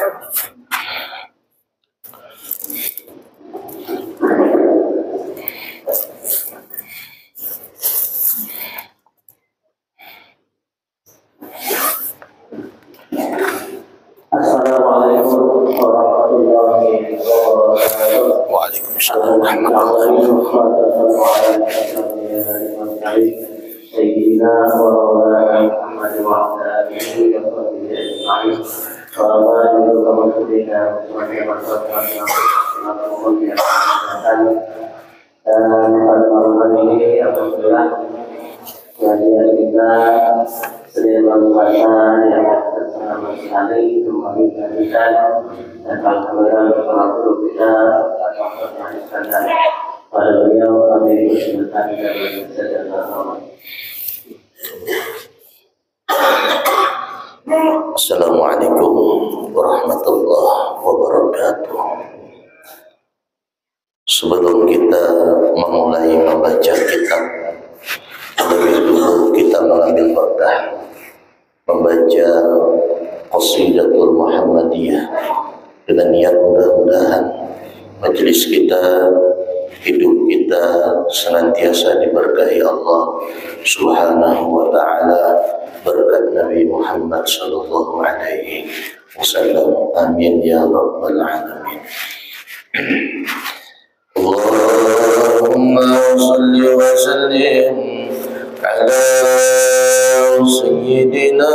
Assalamualaikum warahmatullahi wabarakatuh. Waalaikumsalam warahmatullahi wabarakatuh. Sayyidina wa maulana Muhammad wa ala alihi wa sahbihi ajma'in. Assalamualaikum warahmatullahi wabarakatuh. Dan pada malam ini alhamdulillah kehadiran kita sedang berpuasa yang sangat sekali untuk mengingatkan dan alhamdulillah bersama guru kita dan pada beliau kami bersyukur dan bersyukur. Assalamualaikum warahmatullahi wabarakatuh. Sebelum kita memulai membaca kitab, lebih dulu kita mengambil berkah membaca Qasidatul Muhammadiyah dengan niat mudah-mudahan majelis kita, hidup kita senantiasa diberkahi Allah Subhanahu wa taala berkat Nabi Muhammad sallallahu alaihi wasallam. Amin ya rabbal alamin. Allahumma salli wa sallim ala sayyidina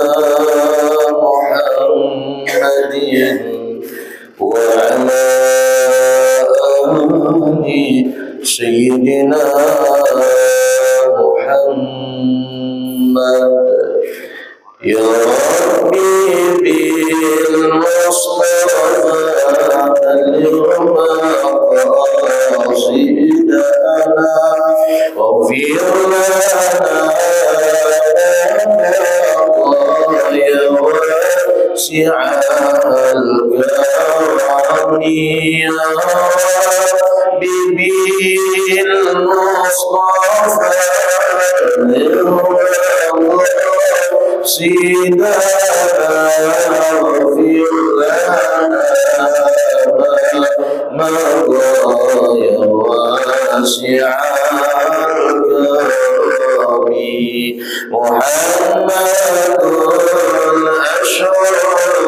Muhammadin wa ala ali sayyidina Muhammad. Ya Rabbi bil Mustafa al-Yawma qasidana waghfir lana ya wasi'al karami ya Rabbi bil Mustafa al-Yawma Sina waghfir lana ma ya wasi'al karami Muhammadun ashraful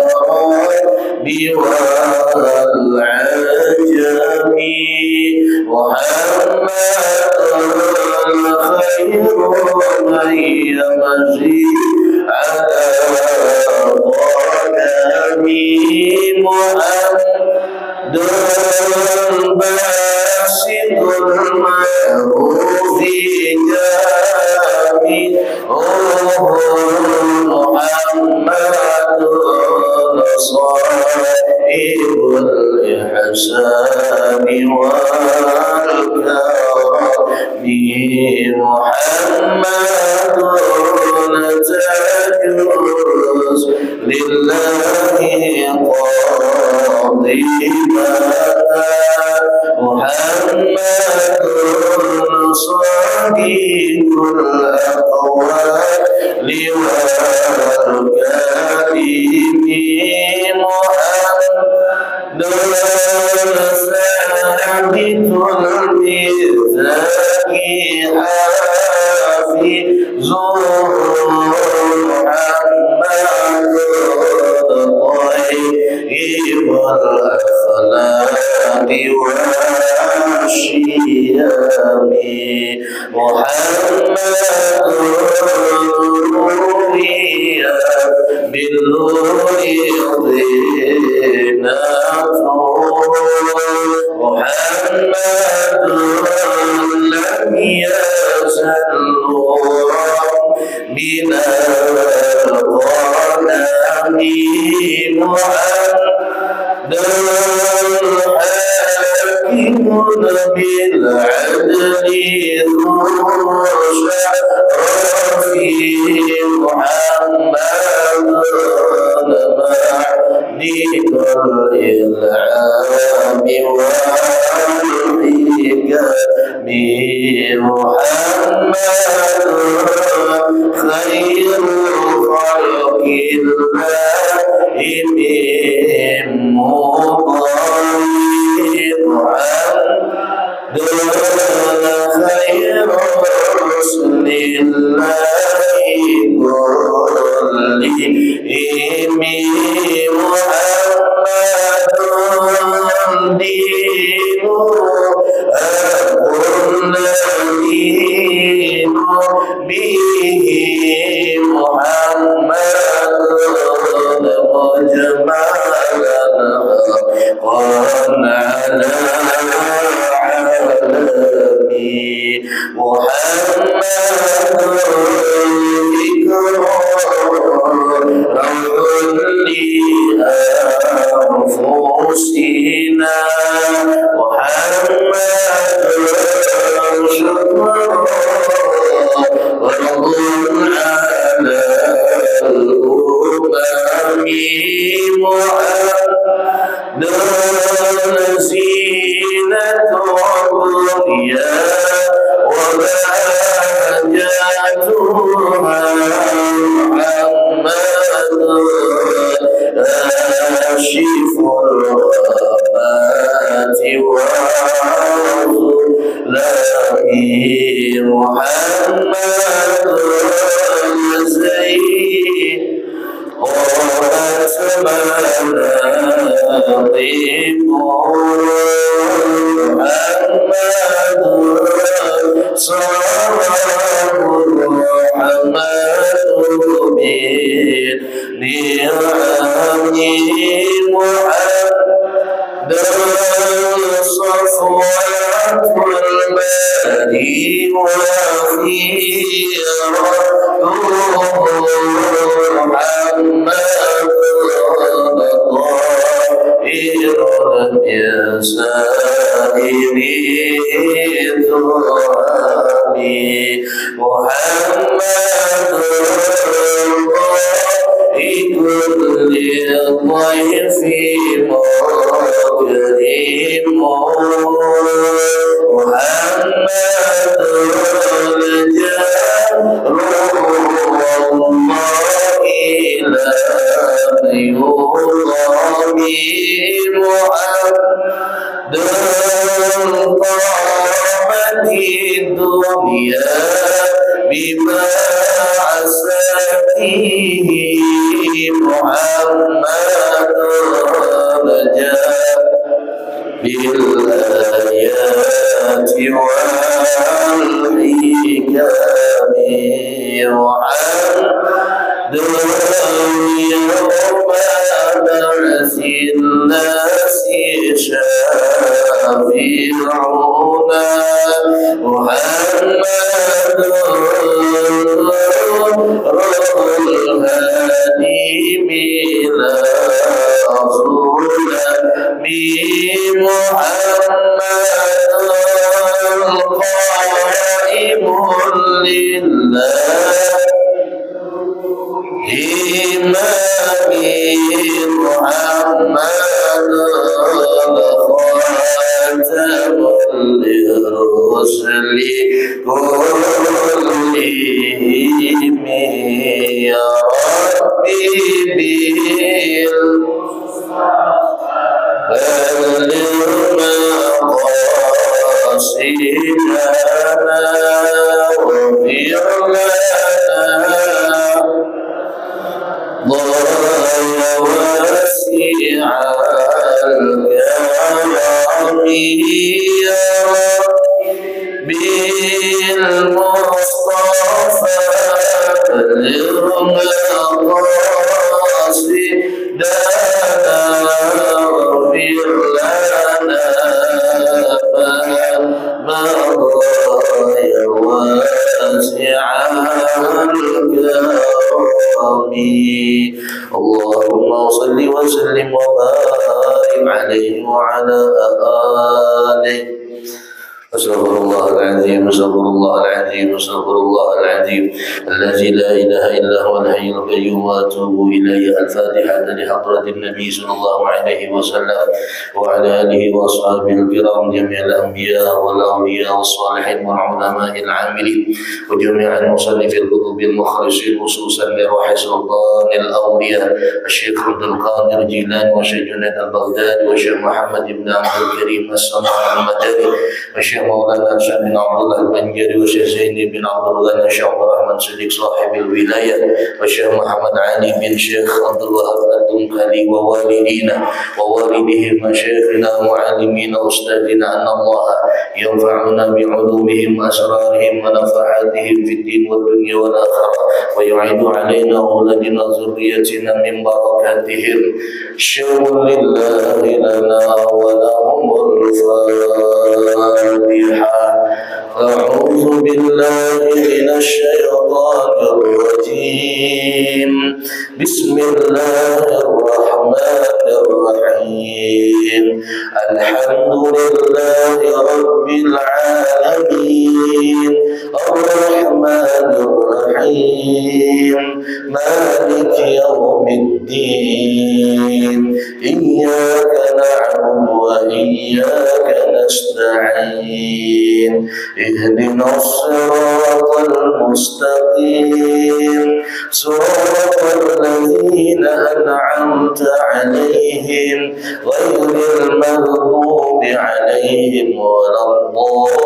a'rabi wal ajami Muhammadun khairun yamzi ala qadami Muhammadun basitul ma'rufi jami Muhammadun sahibul ihsani wal karami Muhammadun tajuz lillahi qadimata Muhammadun sadiqul aqwali wal kalimi Muhammadun sabitul mizaki hafizul Muhammadun tayyibul akhlaqi wal syiyami Muhammadun nuriyya bil nuri dhinatu Muhammadun lam yazal nuran minal ghanami Muhammadun hakimun bil adli dhul syarafi Muhammadun ma'dikul ilhami wal hikami Muhammadun khairul khalqillah اللهم صل وسلم وبارك عليه وعلى آله. أستغفر الله العظيم أستغفر الله العظيم أستغفر الله العظيم الذي لا إله إلا هو الحي القيوم وأتوب إليه. الفاتحة لحضرة النبي صلى الله عليه وسلم وعلى آله وأصحابه الكرام، جميع الأنبياء والأولياء والصالحين والعلماء العاملين وجميع المصنفين الكتب بالمخلصين خصوصا لروح سلطان الأولياء الشيخ عبد القادر الجيلاني والشيخ جنيد البغدادي والشيخ محمد بن عبد الكريم الصنعاني المدني والشيخ مولانا الشيخ بن عبد الله البنجري والشيخ زيني بن عبد الغني والشيخ عبد الرحمن صديق صاحب الولاية والشيخ محمد علي بن شيخ عبد الوهاب الدنقلي ووالدينا ووالدهم وشيخنا ومعلمين وأستاذنا أن الله ينفعنا بعلومهم وأسرارهم ونفحاتهم في الدين والدنيا والآخرة ويعيد علينا أولادنا ذريتنا من بركاتهم شر لله لنا ولهم الفاتحة أعوذ بالله من الشيطان الرجيم بسم الله الرحمن الرحيم الحمد لله رب العالمين الرحمن الرحيم مالك يوم الدين إياك نعبد وإياك نستعين اهدنا الصراط المستقيم صراط الذين أنعمت عليهم غير المغضوب عليهم ولا الضالين.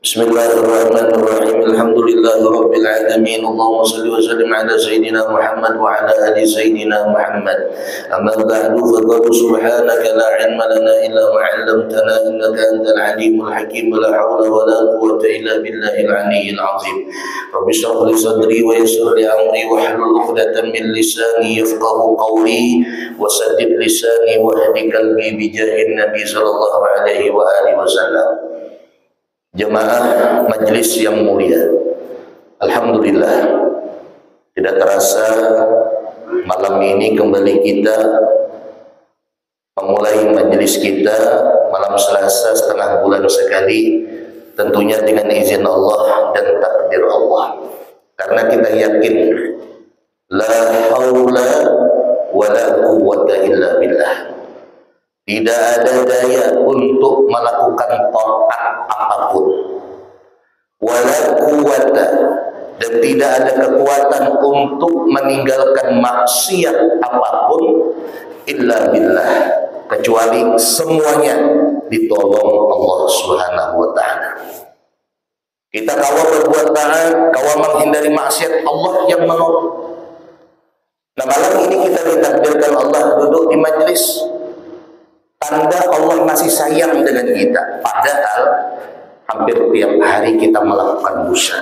بسم الله الرحمن الرحيم الحمد لله رب العالمين اللهم صل وسلم على سيدنا محمد وعلى آل سيدنا محمد أما بعد فقل سبحانك لا علم لنا إلا ما علمتنا إنك أنت العليم الحكيم ولا حول ولا قوة إلا بالله العلي العظيم رب اشرح لي صدري ويسر لي أمري واحلل عقدة من لساني يفقه قولي وسدد لساني واهد قلبي بجاه النبي صلى الله عليه وآله وسلم. Jemaah majelis yang mulia, alhamdulillah tidak terasa malam ini kembali kita memulai majelis kita malam Selasa setengah bulan sekali, tentunya dengan izin Allah dan takdir Allah, karena kita yakin la haula wala quwwata illa billah. Tidak ada daya untuk melakukan taat apapun, wala quwwata, dan tidak ada kekuatan untuk meninggalkan maksiat apapun illa billah, kecuali semuanya ditolong Allah Subhanahu wa taala. Kita kalau berbuat taat, kalau menghindari maksiat, Allah yang menolong. Nah, malam ini kita ditakdirkan Allah duduk di majelis, tanda Allah masih sayang dengan kita. Padahal hampir tiap hari kita melakukan dosa,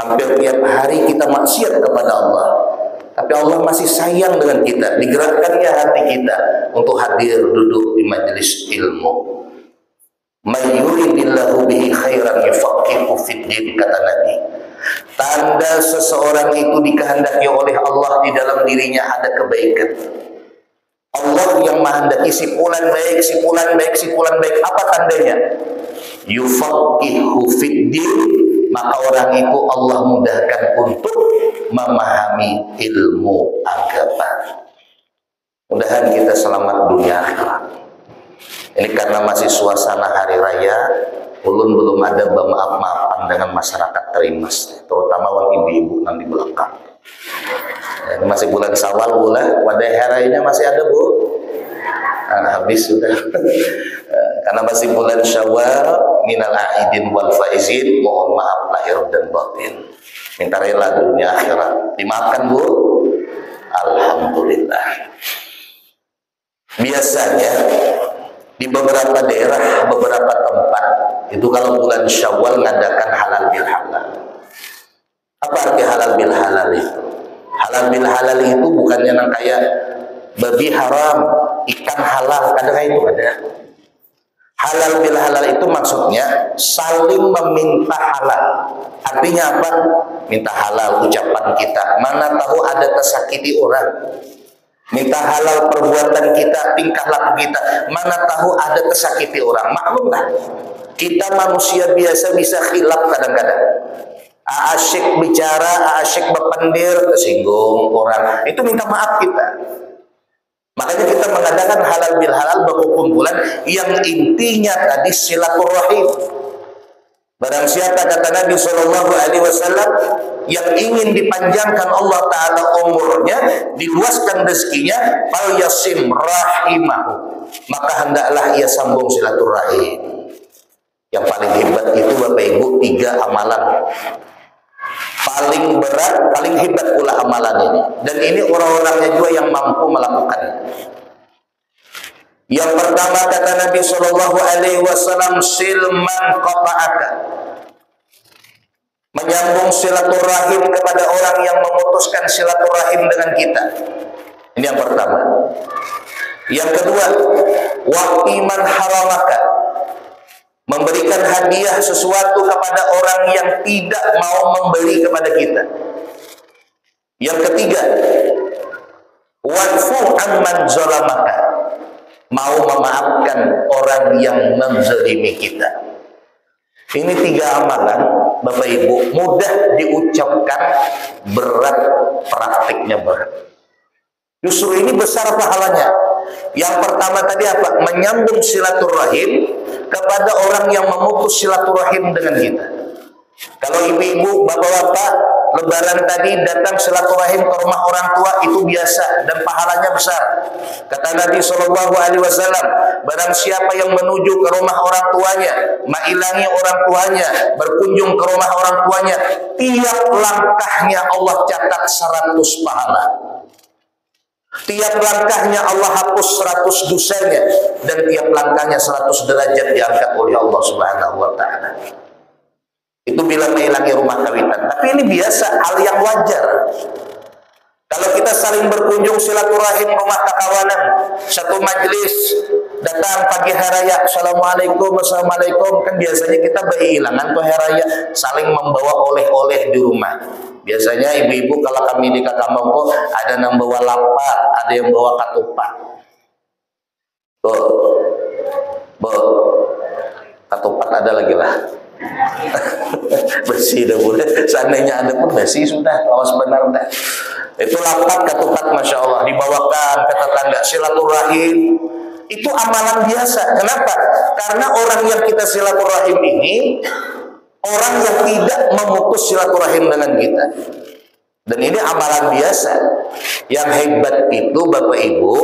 hampir tiap hari kita maksiat kepada Allah, tapi Allah masih sayang dengan kita. Digerakkannya hati kita untuk hadir duduk di majelis ilmu. May yuridillahu bihi khairan yufaqihu fid din, kata Nabi. Tanda seseorang itu dikehendaki oleh Allah di dalam dirinya ada kebaikan. Allah yang menghendaki si fulan baik, si fulan baik, si fulan baik. Apa tandanya? Yufaqihu fid din, maka orang itu Allah mudahkan untuk memahami ilmu agama. Mudahan kita selamat dunia akhirat. Ini karena masih suasana hari raya, ulun belum ada maaf-maafan dengan masyarakat Terimas, terutama wan ibu-ibu yang di belakang. Ini masih bulan Syawal, bulan wadah harainya masih ada, Bu. Nah, habis sudah. Karena masih bulan Syawal, minal aidin wal faizin, mohon maaf lahir dan batin. Minta rela dunia akhirat. Dimaafkan, Bu. Alhamdulillah. Biasanya di beberapa daerah, beberapa tempat itu kalau bulan Syawal ngadakan halal bil halal. Apa arti halal bil halal itu? Halal bil halal itu bukannya yang kayak babi haram, ikan halal, kadang itu ada. Halal bil halal itu maksudnya saling meminta halal. Artinya apa? Minta halal ucapan kita. Mana tahu ada tersakiti orang. Minta halal perbuatan kita, tingkah laku kita. Mana tahu ada tersakiti orang. Maklumlah, kita manusia biasa bisa khilaf kadang-kadang. Asyik bicara, asyik berpendir, tersinggung orang. Itu minta maaf kita. Makanya kita mengadakan halal bil halal, berkumpulan yang intinya tadi silaturahim. Barang siapa, kata Nabi Shallallahu Alaihi Wasallam, yang ingin dipanjangkan Allah Taala umurnya, diluaskan rezekinya, fal yasim rahimahu, maka hendaklah ia sambung silaturahim. Yang paling hebat itu Bapak Ibu 3 amalan. Paling berat, paling hebat pula amalan ini. Dan ini orang-orangnya juga yang mampu melakukan. Yang pertama kata Nabi Shallallahu Alaihi Wasallam, silman qata'aka, menyambung silaturahim kepada orang yang memutuskan silaturahim dengan kita. Ini yang pertama. Yang kedua, waqtiman haramaka, memberikan hadiah sesuatu kepada orang yang tidak mau memberi kepada kita. Yang ketiga, wadfu amman zalamaka, mau memaafkan orang yang menzalimi kita. Ini 3 amalan Bapak Ibu, mudah diucapkan, berat praktiknya berat. Justru ini besar pahalanya. Yang pertama tadi apa? Menyambung silaturahim kepada orang yang memutus silaturahim dengan kita. Kalau ibu-ibu, bapak-bapak, lebaran tadi datang silaturahim ke rumah orang tua, itu biasa dan pahalanya besar. Kata Nabi Shallallahu Alaihi Wasallam, barang siapa yang menuju ke rumah orang tuanya, mailangi orang tuanya, berkunjung ke rumah orang tuanya, tiap langkahnya Allah catat 100 pahala. Tiap langkahnya Allah hapus 100 dosanya, dan tiap langkahnya 100 derajat diangkat oleh Allah Subhanahu wa Ta'ala. Itu bila menghilangi rumah kawitan. Tapi ini biasa, hal yang wajar. Kalau kita saling berkunjung silaturahim rumah kakawanan, satu majelis, datang pagi hari raya, assalamualaikum, assalamualaikum, kan biasanya kita berhilangan tuh hari raya, saling membawa oleh-oleh di rumah. Biasanya ibu-ibu kalau kami di Kakambongko ada yang bawa lapak, ada yang bawa katupat. Katupat ada lagi lah. Bersih dah boleh. Seandainya ada pun bersih sudah. Lawas benar dah. Itu lapak, katupat, masya Allah, dibawakan ke tetangga, silaturahim. Itu amalan biasa. Kenapa? Karena orang yang kita silaturahim ini orang yang tidak memutus silaturahim dengan kita. Dan ini amalan biasa. Yang hebat itu Bapak Ibu,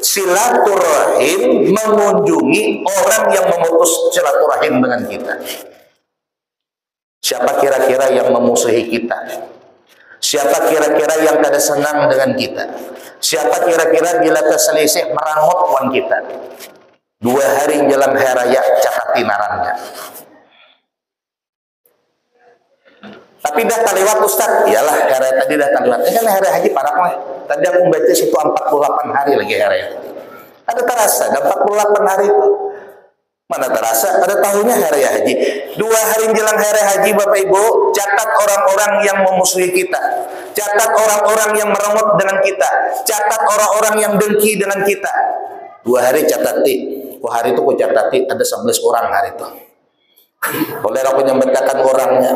silaturahim mengunjungi orang yang memutus silaturahim dengan kita. Siapa kira-kira yang memusuhi kita? Siapa kira-kira yang kada senang dengan kita? Siapa kira-kira bila terselisih merangut wan kita? 2 hari jelang hari raya cakati narannya. Tapi dah terlewat Ustaz. Iyalah, hari tadi dah terlewat. Ini kan hari haji parah lah. Tadi aku baca situ 48 hari lagi hari. Ada terasa, 48 hari itu. Mana terasa? Ada tahunnya hari haji. 2 hari jelang hari haji Bapak Ibu, catat orang-orang yang memusuhi kita. Catat orang-orang yang merengut dengan kita. Catat orang-orang yang dengki dengan kita. 2 hari catati. Hari itu aku catati ada 11 orang hari itu. Boleh aku nyambetakan orangnya.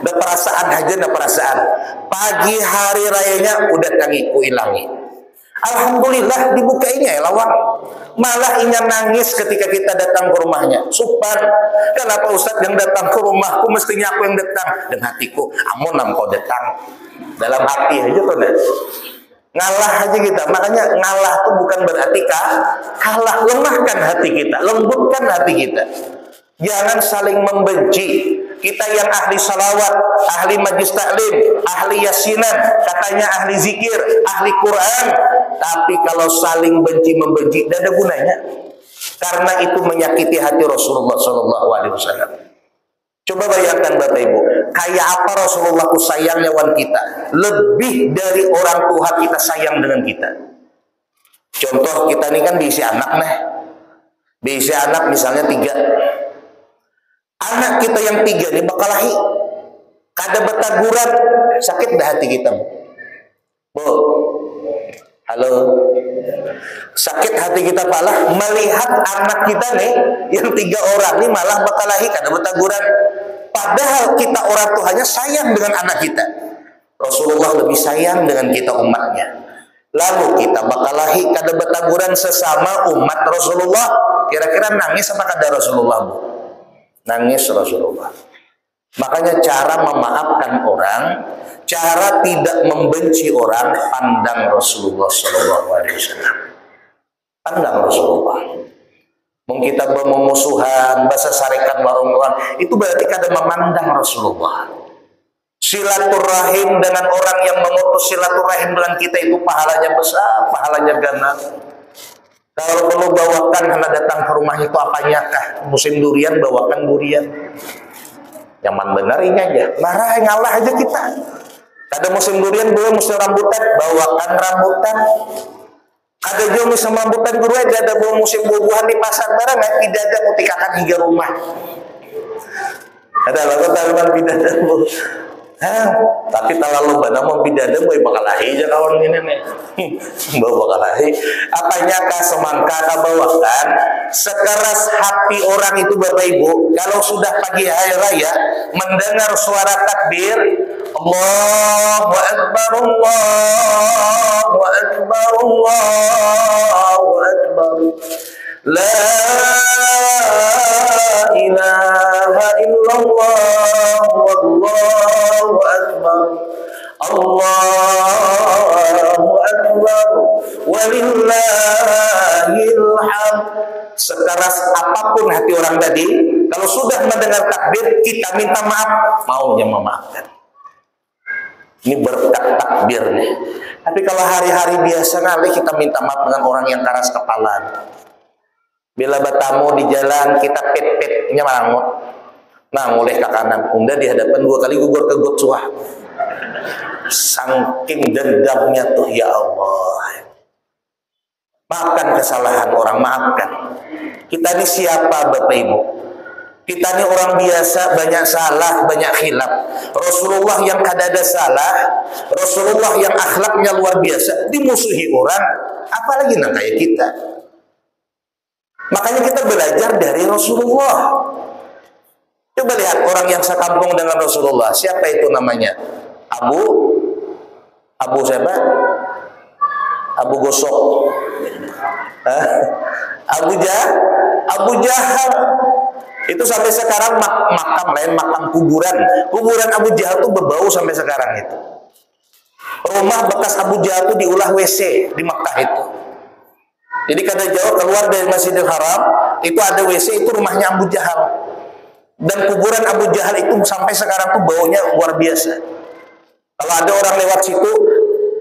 Ada perasaan aja, ada perasaan. Pagi hari rayanya udah ku ilangi. Alhamdulillah dibukainya ya lawan. Malah inya nangis ketika kita datang ke rumahnya. Supan, kenapa Ustaz yang datang ke rumahku, mestinya aku yang datang. Dan hatiku, amun kau datang. Dalam hati aja tuh deh. Ngalah aja kita. Makanya ngalah tuh bukan berarti kalah. Lemahkan hati kita, lembutkan hati kita. Jangan saling membenci. Kita yang ahli salawat, ahli majlis taklim, ahli yasinan, katanya ahli zikir, ahli Quran. Tapi kalau saling benci-membenci, tidak ada gunanya. Karena itu menyakiti hati Rasulullah SAW. Coba bayangkan Bapak Ibu, kayak apa Rasulullah itu sayangnya wan kita. Lebih dari orang tua kita sayang dengan kita. Contoh kita ini kan diisi anak nih. Diisi anak misalnya 3. Anak kita yang 3 ini bakal lahir. Kada betaguran, sakit dah hati kita. Bu, halo. Sakit hati kita pala melihat anak kita nih yang 3 orang ini malah bakal lahir kada betaguran. Padahal kita orang tuanya sayang dengan anak kita. Rasulullah lebih sayang dengan kita umatnya. Lalu kita bakalahi kada betaguran sesama umat Rasulullah. Kira-kira nangis apa kada Rasulullah, Bu? Nangis Rasulullah. Makanya cara memaafkan orang, cara tidak membenci orang, pandang Rasulullah SAW. Pandang Rasulullah. Mungkin kita bermusuhan, bahasa syarikat warung-warung, itu berarti kada memandang Rasulullah. Silaturahim dengan orang yang memutus silaturahim dengan kita itu pahalanya besar, pahalanya ganas. Kalau perlu bawakan karena datang ke rumah itu apanya kah? Musim durian bawakan durian. Nyaman benar ini aja. Marah ngalah aja kita. Ada musim durian belum musim rambutan, bawakan rambutan. Ada juga musim rambutan guru aja, ada belum musim buah-buahan di pasar barang tidak ada kutikakan hingga rumah. Ada lagu tanaman tidak Bu. Tapi terlalu banyak mau bidada boy bakalahi aja kawan ini nih. Bawa bakalahi. Apanya kah semangka kah bawakan sekeras hati orang itu Bapak Ibu. Kalau sudah pagi hari raya mendengar suara takbir, Allahu Akbar, Allahu Akbar, Allahu Akbar, La ilaha illallah, Wallahu Akbar, Allahu Akbar, walillahil hamd. Sekeras apapun hati orang tadi, kalau sudah mendengar takbir, kita minta maaf, maunya memaafkan. Ini berkat takbir nih. Tapi kalau hari-hari biasa kali kita minta maaf dengan orang yang keras kepala. Bila bertamu di jalan kita pet-petnya malangut. Nah, mulai ke kanan, unda di hadapan 2 kali gugur ke gotsuah. Saking dendamnya tuh ya Allah. Maafkan kesalahan orang, maafkan. Kita ini siapa Bapak Ibu? Kita ini orang biasa, banyak salah, banyak khilaf. Rasulullah yang kada ada salah, Rasulullah yang akhlaknya luar biasa, dimusuhi orang, apalagi nak kayak kita. Makanya kita belajar dari Rasulullah. Coba lihat orang yang sekampung dengan Rasulullah. Siapa itu namanya? Abu siapa? Abu Gosok. Abu Jahal. Itu sampai sekarang makam lain, makam kuburan. Kuburan Abu Jahal itu berbau sampai sekarang itu. Rumah bekas Abu Jahal itu diulah WC di Makkah itu. Jadi kada jauh keluar dari Masjidil Haram, itu ada WC, itu rumahnya Abu Jahal. Dan kuburan Abu Jahal itu sampai sekarang tuh baunya luar biasa. Kalau ada orang lewat situ,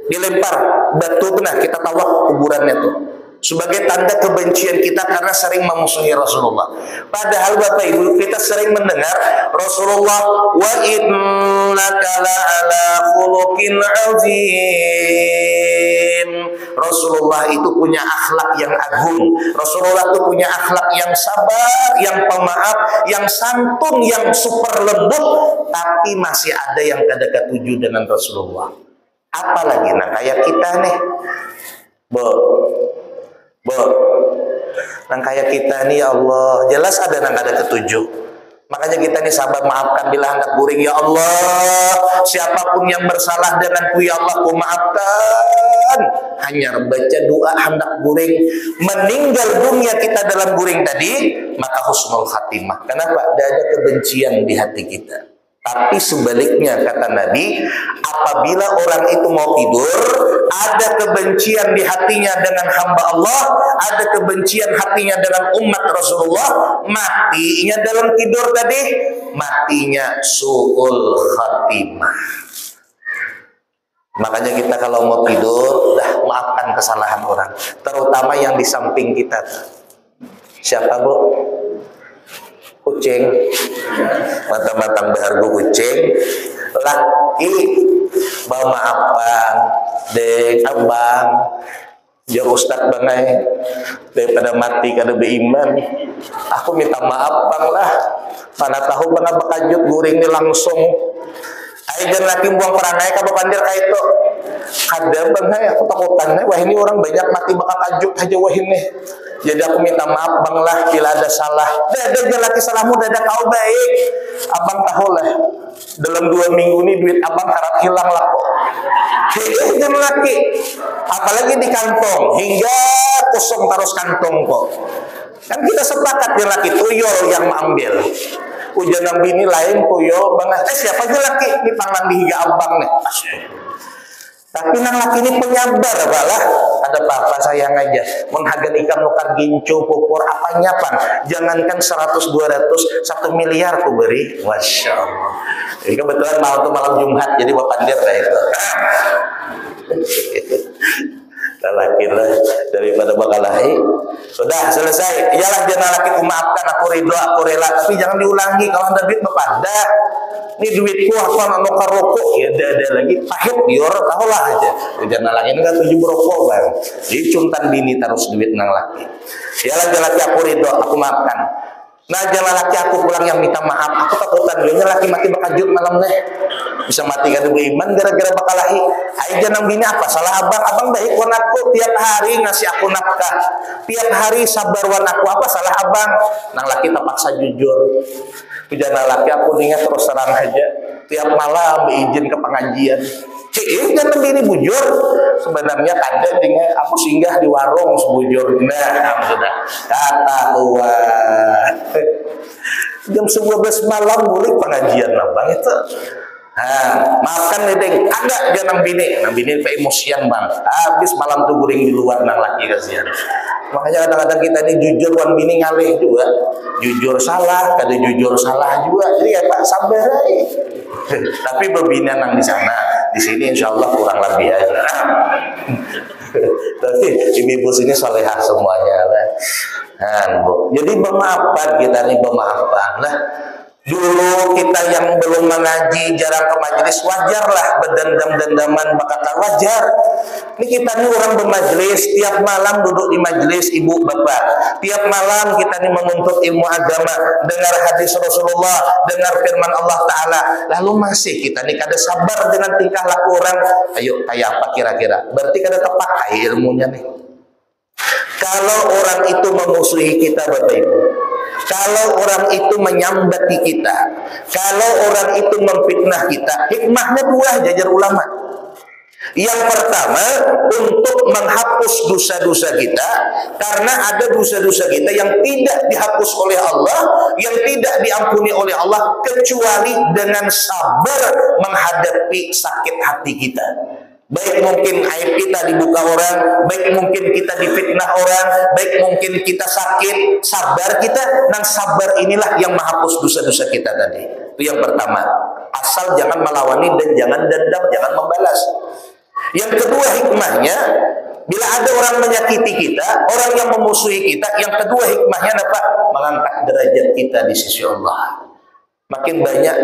dilempar batu, nah kita tawak kuburannya tuh. Sebagai tanda kebencian kita karena sering memusuhi Rasulullah. Padahal Bapak Ibu kita sering mendengar Rasulullah wa innaka la'ala khuluqin azim. Rasulullah itu punya akhlak yang agung. Rasulullah itu punya akhlak yang sabar, yang pemaaf, yang santun, yang super lembut. Tapi masih ada yang kada ketujuh dengan Rasulullah. Apalagi nah kayak kita nih, Nang kayak kita nih ya Allah, jelas ada nang ada ketujuh. Makanya kita nih sabar maafkan bila hendak guring ya Allah. Siapapun yang bersalah denganku ya Allah, ku maafkan. Hanya baca doa hendak guring, meninggal dunia kita dalam guring tadi, maka husnul khatimah. Kenapa? Tidak ada kebencian di hati kita. Tapi sebaliknya kata Nabi, apabila orang itu mau tidur, ada kebencian di hatinya dengan hamba Allah, ada kebencian hatinya dengan umat Rasulullah, matinya dalam tidur tadi, matinya su'ul khatimah. Makanya kita kalau mau tidur, dah maafkan kesalahan orang, terutama yang di samping kita. Siapa Bu? Kucing, matang-matang berharga kucing, laki, bawa maafan, dek abang, ya Ustadz bangai, daripada mati kada beriman, aku minta maaf bang lah, mana tahu bang bakajut guring ini langsung, ayo jangan lagi buang perangai kaba pandir kayak itu, kada bangai aku takutan, wah ini orang banyak mati bakal kajut aja wah ini. Jadi aku minta maaf bang lah bila ada salah. Ada lagi salahmu, ada kau baik. abang tahu lah, dalam 2 minggu ini duit abang harap hilang lah kok. Jangan laki, apalagi di kantong, hingga kosong terus kantong kok. Kan kita sepakat dia laki tuyul yang mengambil. Ujian bini lain tuyul banget. Siapa aja laki di tangan di hingga abang nih. Tapi nang laki ini penyabar balah. Ada apa-apa sayang aja. Menghagan ikan nukar gincu pupur apanya pan. Jangankan 100, 200, 1 miliar ku beri. Masya Allah. Jadi kebetulan malam Jumat, jadi bapak pandir lah itu. Laki lah daripada bakal lahi. Sudah selesai. Iyalah jangan laki ku maafkan, aku ridho, aku rela. Tapi jangan diulangi kalau ada duit bepada. Ini duitku aku mau nukar rokok. Ya ada lagi pahit dior tahulah aja. Jangan laki ini kan 7 rokok bang. Jadi cuntan bini terus duit nang laki. Iyalah jangan laki aku ridho, aku maafkan. Nah jangan laki aku pulang yang minta maaf. Aku takutan dia laki mati bakajut malam nih. Bisa mati kan beriman gara-gara bakal lahi. Ayo jangan bini apa salah abang baik wan aku tiap hari ngasih aku nafkah, tiap hari sabar wan aku apa salah abang. Nang laki terpaksa jujur. Jangan laki aku ingat terus terang aja tiap malam izin ke pengajian. Jangan bini bujur. Sebenarnya ada dengan aku singgah di warung sebujur. Nah sudah kata Tuhan. Jam 11 malam boleh pengajian abang itu. Nah, maafkan nih deng, ada jangan bini, nang bini emosian bang, habis malam tuh guring di luar nang laki kasihan. Makanya kadang-kadang kita ini jujur wan bini ngalih juga, jujur salah, kadang jujur salah juga, jadi ya pak sabar aja. Tapi berbina nang di sana, di sini insya Allah kurang lebih aja. Tapi ibu sini solehah semuanya lah. Nah, jadi bermaafkan kita nih bermaafkan lah. Dulu kita yang belum mengaji jarang ke majelis wajarlah berdendam-dendaman bakal wajar. Ini kita nih orang bermajelis tiap malam duduk di majelis ibu bapak. Tiap malam kita nih menuntut ilmu agama, dengar hadis Rasulullah, dengar firman Allah Taala. Lalu masih kita nih kada sabar dengan tingkah laku orang. Ayo kayak apa kira-kira? Berarti kada terpakai ilmunya nih. Kalau orang itu memusuhi kita Bapak Ibu, kalau orang itu menyambati kita, kalau orang itu memfitnah kita, hikmahnya 2 jajar ulama. Yang pertama untuk menghapus dosa-dosa kita, karena ada dosa-dosa kita yang tidak dihapus oleh Allah, yang tidak diampuni oleh Allah kecuali dengan sabar menghadapi sakit hati kita. Baik mungkin aib kita dibuka orang, baik mungkin kita difitnah orang, baik mungkin kita sakit, sabar kita, dan sabar inilah yang menghapus dosa-dosa kita tadi. Itu yang pertama. Asal jangan melawani dan jangan dendam, jangan membalas. Yang kedua hikmahnya, bila ada orang menyakiti kita, orang yang memusuhi kita, yang kedua hikmahnya apa? Mengangkat derajat kita di sisi Allah. Makin banyak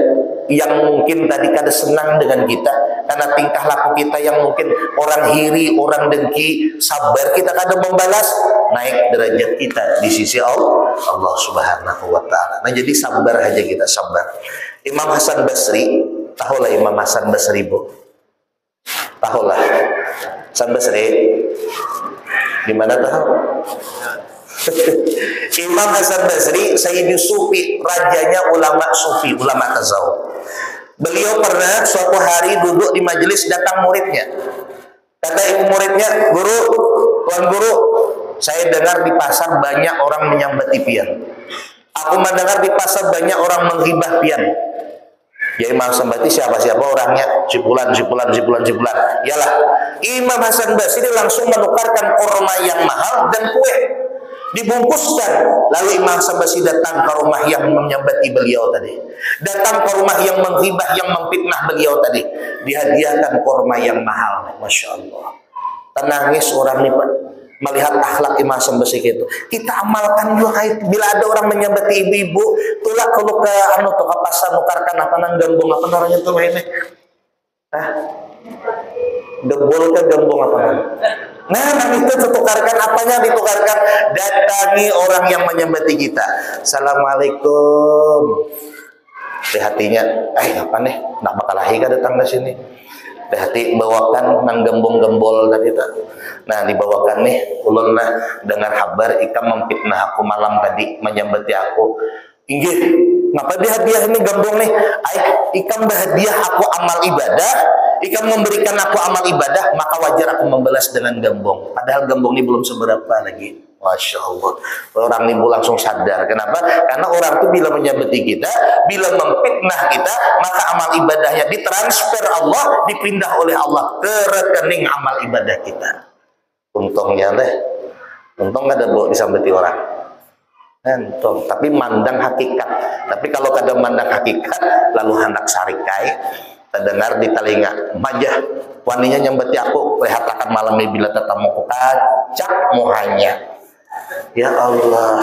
yang mungkin tadi kada senang dengan kita karena tingkah laku kita yang mungkin orang iri, orang dengki, sabar kita kada membalas, naik derajat kita di sisi Allah Subhanahu wa taala. Nah, jadi sabar aja kita, sabar. Imam Hasan Basri, tahulah Imam Hasan Basri, Bu. Tahulah Hasan Basri. Di mana tahu? Imam Hasan Basri, Sayyidi Sufi, rajanya ulama Sufi, ulama tasawuf. Beliau pernah suatu hari duduk di majelis, datang muridnya. Kata ibu muridnya, "Guru, tuan guru, saya dengar di pasar banyak orang menyambati pian. Aku mendengar di pasar banyak orang menghibah pian." Ya Imam Hasan Basri siapa-siapa orangnya? Cipulan. Yalah, Imam Hasan Basri langsung menukarkan kurma yang mahal dan kue, dibungkuskan. Lalu Imam Hasan Basri datang ke rumah yang menyambati beliau tadi, datang ke rumah yang menghibah, yang memfitnah beliau tadi, dihadiahkan kurma yang mahal. Masya Allah. Tenangis orang ini Pak, melihat akhlak Imam Hasan Basri itu. Kita amalkan juga kayak bila ada orang menyambati ibu-ibu, tulak kalau ke ke pasar nukarkan apa nang gambung apa namanya tuh ini. Debol ke gambung apa namanya? Nah, itu tukarkan apanya ditukarkan, datangi orang yang menyambati kita. Assalamualaikum. Di hatinya, apa nih? Nak bakal lahi datang ke sini. Di hati bawakan nang gembong-gembol tadi itu. Nah, dibawakan nih, ulun dengar kabar ikam memfitnah aku malam tadi, menyambati aku. Inggih, ngapa dia hadiah ini gambung nih? Ikam berhadiah aku amal ibadah, ikam memberikan aku amal ibadah, maka wajar aku membalas dengan gambung. Padahal gambung ini belum seberapa lagi. Masya Allah. Orang ini langsung sadar. Kenapa? Karena orang itu bila menyabeti kita, bila memfitnah kita, maka amal ibadahnya ditransfer Allah, dipindah oleh Allah ke rekening amal ibadah kita. Untungnya deh, untung gak ada bawa disambeti orang. Untung, tapi mandang hakikat. Tapi kalau kada mandang hakikat, lalu hendak sarikai, terdengar di telinga, majah, waninya nyambeti aku, lihatakan malam ini bila tetamu kacak muhanya. Ya Allah,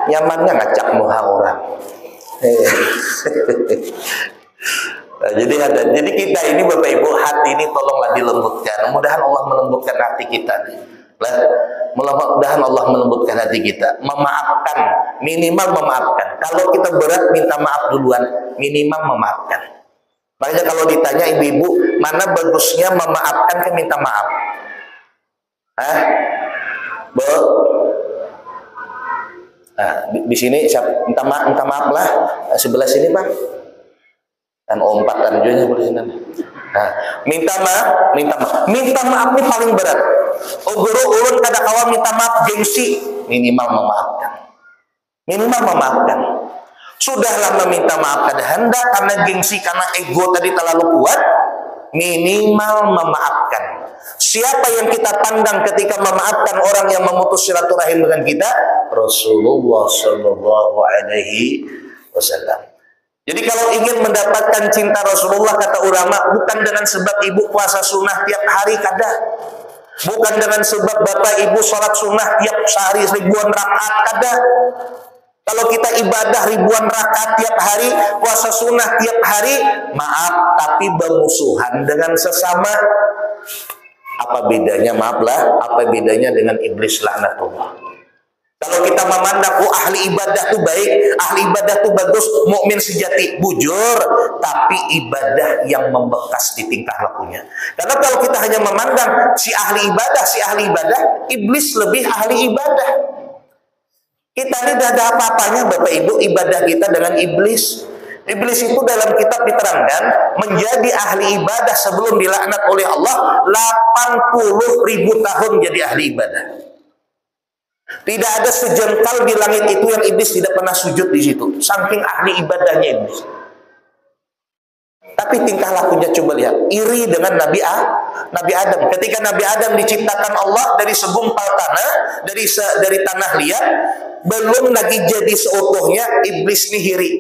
nyamannya ngacak muha orang. Jadi kita ini Bapak Ibu, hati ini tolonglah dilembutkan. Mudah-mudahan Allah melembutkan hati kita nih. Mudah-mudahan Allah melembutkan hati kita. Memaafkan, minimal memaafkan. Kalau kita berat minta maaf duluan, minimal memaafkan. Makanya kalau ditanya ibu-ibu, mana bagusnya memaafkan ke minta maaf? Di sini siap minta maaf lah. Sebelah sini Pak. Dan ompatan juga di sini. Nah, minta maaf ini paling berat. Guru ulun kada kawan minta maaf gengsi, minimal memaafkan. Sudahlah meminta maaf kada hendak karena gengsi, karena ego tadi terlalu kuat, minimal memaafkan. Siapa yang kita pandang ketika memaafkan orang yang memutus silaturahim dengan kita? Rasulullah Shallallahu Alaihi Wasallam. Jadi kalau ingin mendapatkan cinta Rasulullah, kata ulama, bukan dengan sebab ibu puasa sunnah tiap hari kada, bukan dengan sebab bapak ibu sholat sunnah tiap sehari ribuan rakaat kada. Kalau kita ibadah ribuan rakaat tiap hari, puasa sunnah tiap hari, maaf, tapi bermusuhan dengan sesama, apa bedanya? Maaflah, apa bedanya dengan iblis laknatullah? Kalau kita memandang, ahli ibadah tuh baik, ahli ibadah tuh bagus, mukmin sejati, bujur, tapi ibadah yang membekas di tingkah lakunya. Karena kalau kita hanya memandang si ahli ibadah, iblis lebih ahli ibadah. Kita ini tidak ada apa-apanya Bapak Ibu ibadah kita dengan iblis. Iblis itu dalam kitab diterangkan menjadi ahli ibadah sebelum dilaknat oleh Allah 80.000 tahun jadi ahli ibadah. Tidak ada sejengkal di langit itu yang iblis tidak pernah sujud di situ. Saking ahli ibadahnya iblis. Tapi tingkah lakunya coba lihat, iri dengan Nabi Adam. Ketika Nabi Adam diciptakan Allah dari segumpal tanah, dari tanah liat, belum lagi jadi seutuhnya, iblis nih iri.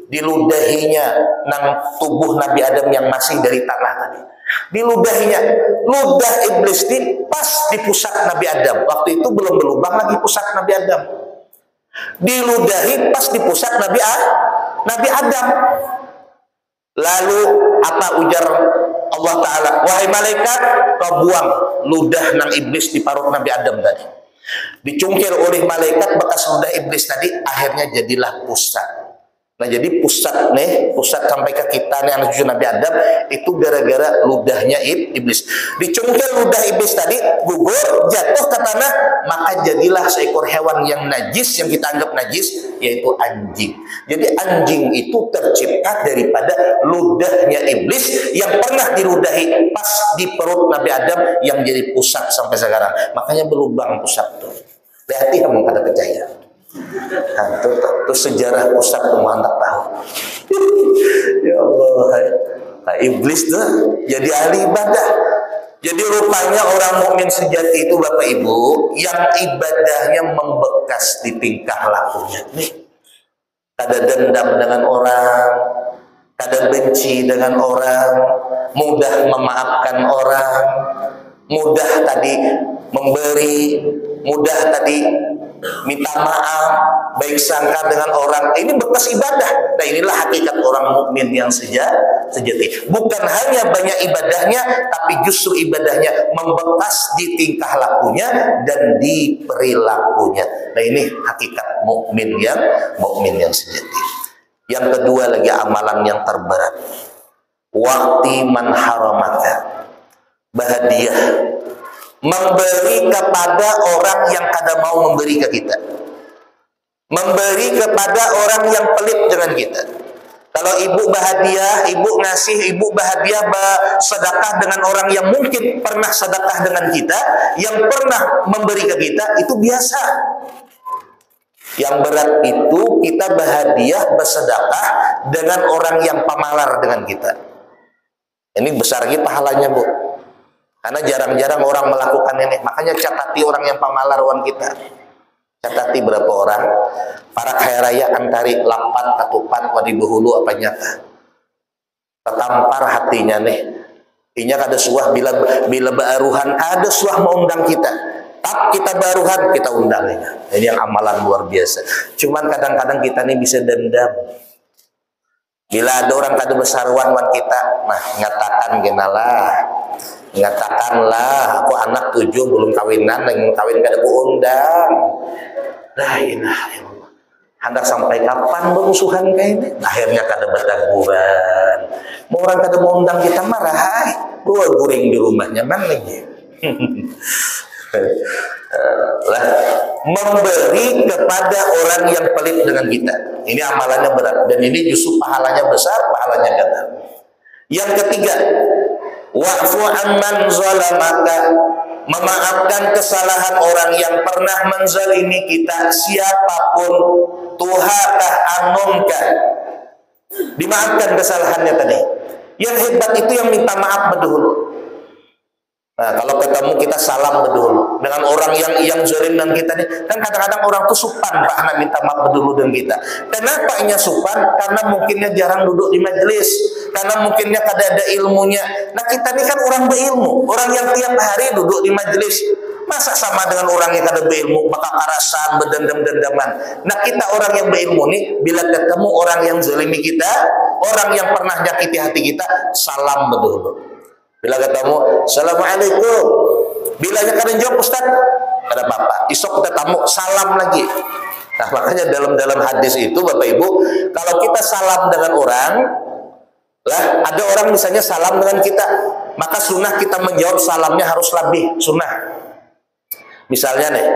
Diludahinya nang tubuh Nabi Adam yang masih dari tanah tadi. Diludahinya, ludah iblis ini pas di pusat Nabi Adam. Waktu itu belum berlubang lagi pusat Nabi Adam. Diludahi pas di pusat Nabi Adam. Lalu apa ujar Allah Ta'ala? Wahai malaikat, kau buang ludah nang iblis di parut Nabi Adam tadi. Dicungkil oleh malaikat bekas ludah iblis tadi, akhirnya jadilah pusat. Nah jadi pusat sampai ke kita nih anak cucu Nabi Adam itu gara-gara ludahnya iblis. Dicungkil ludah iblis tadi, gugur, jatuh ke tanah, maka jadilah seekor hewan yang najis, yang kita anggap najis, yaitu anjing. Jadi anjing itu tercipta daripada ludahnya iblis yang pernah diludahi pas di perut Nabi Adam yang jadi pusat sampai sekarang. Makanya berlubang pusat tuh. Lihat kamu pada percaya. Nah, itu sejarah pusat semua tak tahu. Ya Allah, nah, iblis tuh jadi ahli ibadah. Jadi rupanya orang mukmin sejati itu Bapak Ibu yang ibadahnya membekas di tingkah lakunya. Nih, kada dendam dengan orang, kada benci dengan orang, mudah memaafkan orang, mudah tadi memberi, mudah tadi minta maaf, baik sangka dengan orang. Ini bekas ibadah. Nah inilah hakikat orang mukmin yang sejati. Bukan hanya banyak ibadahnya, tapi justru ibadahnya membekas di tingkah lakunya dan di perilakunya. Nah ini hakikat mukmin yang sejati. Yang kedua lagi amalan yang terberat. Waqti man haramaka. Bahadiah. Memberi kepada orang yang kada mau memberi ke kita. Memberi kepada orang yang pelit dengan kita. Kalau ibu bahagia, ibu ngasih, ibu bahagia sedekah dengan orang yang mungkin pernah sedekah dengan kita, yang pernah memberi ke kita, itu biasa. Yang berat itu kita bahagia bersedekah dengan orang yang pamalar dengan kita. Ini besar lagi pahalanya, Bu. Karena jarang-jarang orang melakukan ini. Makanya catati orang yang pamalar wan kita. Catati berapa orang para kaya raya antari lapat katupat wadi behulu apa nyata tertampar hatinya nih. Inya kada suah bila baruhan ada suah mau undang kita. Tak kita baruhan kita undang ini. Ini yang amalan luar biasa. Cuman kadang-kadang kita nih bisa dendam. Bila ada orang kada besarwan wan kita, nah ngatakan genalah. Ngatakanlah aku anak 7 belum kawinan, yang kawin kada ku undang. La ilaha illallah. Hendak sampai kapan bermusuhan kayak ini? Akhirnya kada berdaguran. Mau orang kada mau undang kita marah. Dua guring di rumahnya mana lagi? Lah, memberi kepada orang yang pelit dengan kita. Ini amalannya berat dan ini justru pahalanya besar, pahalanya ganda. Yang ketiga, wa'fu amman zalamaka, memaafkan kesalahan orang yang pernah menzalimi kita, siapapun, tuhakah anumkah, dimaafkan kesalahannya tadi. Yang hebat itu yang minta maaf dahulu. Nah, kalau ketemu kita salam dahulu dengan orang yang zalim dan kita nih, kan kadang-kadang orang tuh supan Pak minta maaf dulu dengan kita. Kenapa nya supan? Karena mungkinnya jarang duduk di majelis, karena mungkinnya kada ada ilmunya. Nah, kita nih kan orang berilmu, orang yang tiap hari duduk di majelis. Masa sama dengan orang yang kada berilmu, maka karasan, berdendam-dendaman. Nah, kita orang yang berilmu nih, bila ketemu orang yang zalimi kita, orang yang pernah nyakiti hati kita, salam dulu. Bila ketemu, assalamualaikum. Bilanya kadang jawab Ustaz, ada apa-apa. Isok kita tamu, salam lagi. Nah, makanya dalam hadis itu Bapak Ibu, kalau kita salam dengan orang, lah ada orang misalnya salam dengan kita, maka sunnah kita menjawab salamnya harus lebih sunnah. Misalnya nih,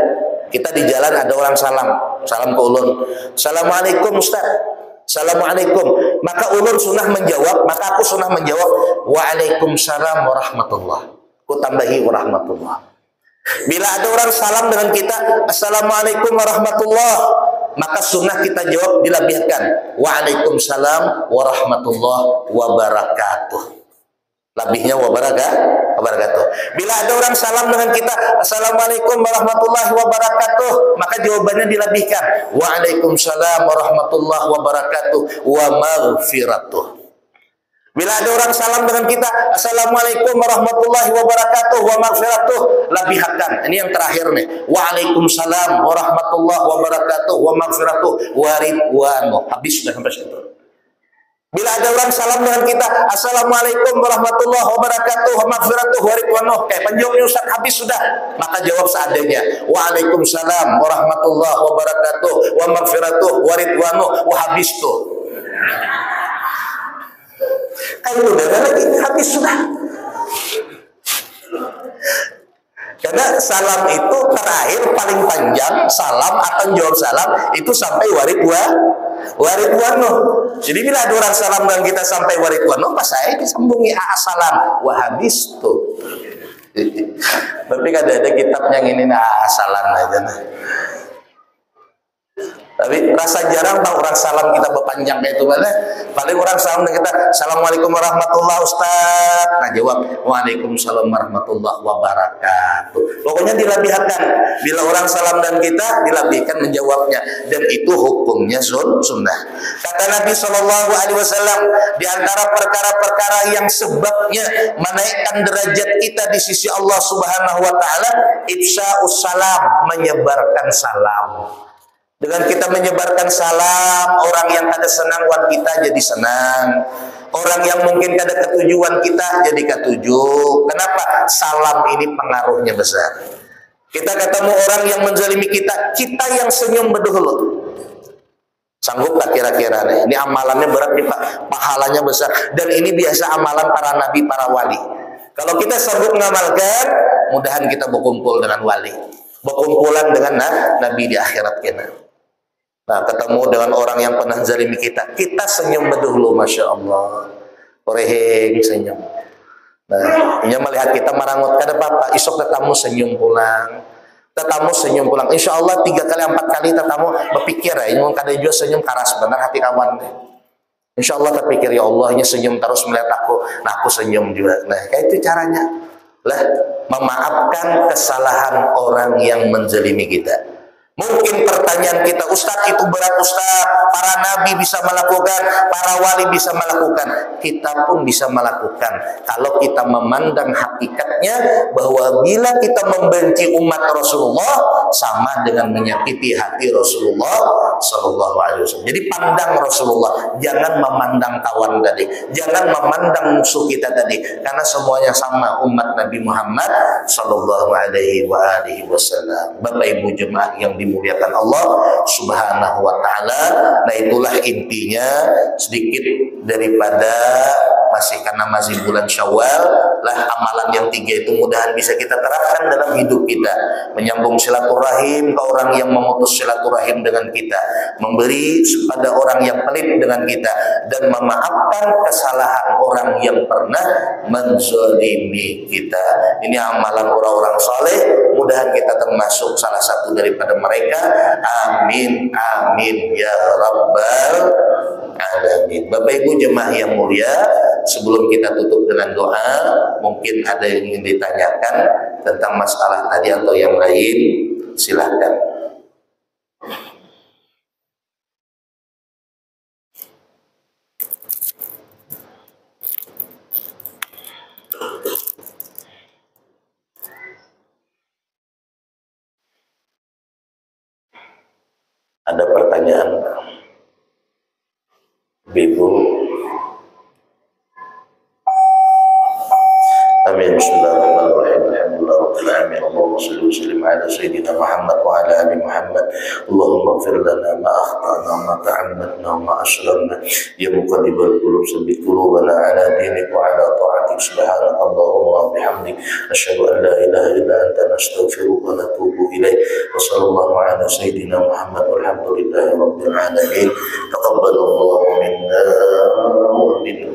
kita di jalan ada orang salam ke ulun, assalamualaikum Ustaz. Assalamualaikum. Maka ulun sunnah menjawab, maka aku sunnah menjawab waalaikumsalam warahmatullah. Ku tambahi warahmatullah. Bila ada orang salam dengan kita, assalamualaikum warahmatullah, maka sunnah kita jawab dilebihkan waalaikumsalam warahmatullah wabarakatuh. Lebihnya wabarakatuh. Bila ada orang salam dengan kita, assalamualaikum warahmatullahi wabarakatuh, maka jawabannya dilebihkan waalaikumsalam warahmatullahi wabarakatuh wa maghfiratuh. Bila ada orang salam dengan kita, assalamualaikum warahmatullahi wabarakatuh wa maghfiratuh, lebihkan. Ini yang terakhir nih, waalaikumsalam warahmatullahi wabarakatuh wa maghfiratuh wa ridwanu. Habis sudah sampai situ. Bila ada orang salam dengan kita, assalamualaikum warahmatullahi wabarakatuh wa maghfiratuh wa ridwanuh, kayak penjawabnya Ustaz habis sudah, maka jawab seadanya waalaikumsalam warahmatullahi wabarakatuh wa maghfiratuh wa ridwanuh wa habis tuh. Kalau udah lagi habis sudah. Karena salam itu terakhir paling panjang, salam akan jawab salam itu sampai waridwanu. Jadi bila ada orang salam dengan kita sampai waridwanu, pas saya disambungi salam wahabis tuh. Tapi ada kitab yang ini salam aja nah. Tapi rasa jarang bang orang salam kita berpanjang kayak itu mana? Paling orang salam dengan kita, assalamualaikum warahmatullahi Ustaz. Nah jawab, waalaikumsalam warahmatullahi wabarakatuh. Pokoknya dilebihkan. Bila orang salam dan kita dilebihkan menjawabnya, dan itu hukumnya sunnah. Kata Nabi SAW, di antara perkara-perkara yang sebabnya menaikkan derajat kita di sisi Allah Subhanahu Wa Taala, ifsya'us salam, menyebarkan salam. Dengan kita menyebarkan salam, orang yang kada senang wan kita jadi senang. Orang yang mungkin kada ketujuan kita jadi ketuju. Kenapa? Salam ini pengaruhnya besar. Kita ketemu orang yang menzalimi kita, kita yang senyum berdahulu. Sanggup tak kira-kira nih? Ini amalannya berat nih Pak, pahalanya besar. Dan ini biasa amalan para nabi, para wali. Kalau kita sanggup mengamalkan, mudahan kita berkumpul dengan wali, berkumpulan dengan nabi di akhirat kita. Nah, ketemu dengan orang yang pernah zalimi kita, kita senyum dulu, masya Allah, oreheng senyum. Nah, ini melihat kita marangut kada apa-apa, isok tetamu senyum pulang, tetamu senyum pulang. Insya Allah 3 kali 4 kali tetamu berpikir ya, ini kada juga senyum karas benar hati kawan. Insya Allah terpikir, ya Allah ini senyum terus melihat aku, nah aku senyum juga. Nah, kayak itu caranya lah, memaafkan kesalahan orang yang menzalimi kita. Mungkin pertanyaan kita, Ustadz itu berat Ustadz, para nabi bisa melakukan, para wali bisa melakukan, kita pun bisa melakukan kalau kita memandang hakikatnya bahwa bila kita membenci umat Rasulullah sama dengan menyakiti hati Rasulullah Sallallahu Alaihi Wasallam. Jadi pandang Rasulullah, jangan memandang kawan tadi, jangan memandang musuh kita tadi, karena semuanya sama umat Nabi Muhammad Sallallahu Alaihi Wasallam. Bapak Ibu jemaah yang dimuliakan Allah Subhanahu wa taala. Nah, itulah intinya sedikit daripada karena masih bulan Syawal lah, amalan yang 3 itu mudahan bisa kita terapkan dalam hidup kita. Menyambung silaturahim ke orang yang memutus silaturahim dengan kita, memberi pada orang yang pelit dengan kita, dan memaafkan kesalahan orang yang pernah menzalimi kita. Ini amalan orang-orang saleh, mudahan kita termasuk salah satu daripada mereka. Amin amin ya rabbal alamin. Bapak Ibu jemaah yang mulia, sebelum kita tutup dengan doa, mungkin ada yang ingin ditanyakan tentang masalah tadi atau yang lain, silahkan. Ada pertanyaan, Ibu? Amin. Bismillahirrahmanirrahim. Alhamdulillah rabbil alamin. Allahumma shalli wa sallim ala sayyidina Muhammad wa ala ali Muhammad. Allahumma ighfir lana ma akhtana wa ma ta'ammadna wa ma ashrarna. Ya muqallibal qulub tsabbit qulubana ala dinik wa ala ta'atik. Subhanaka Allahumma wa bihamdik, asyhadu an la ilaha illa anta, nastaghfiruka wa natubu ilaik. Wa sallallahu ala sayyidina Muhammad walhamdulillahi rabbil alamin. Taqabbalallahu minna wa minkum.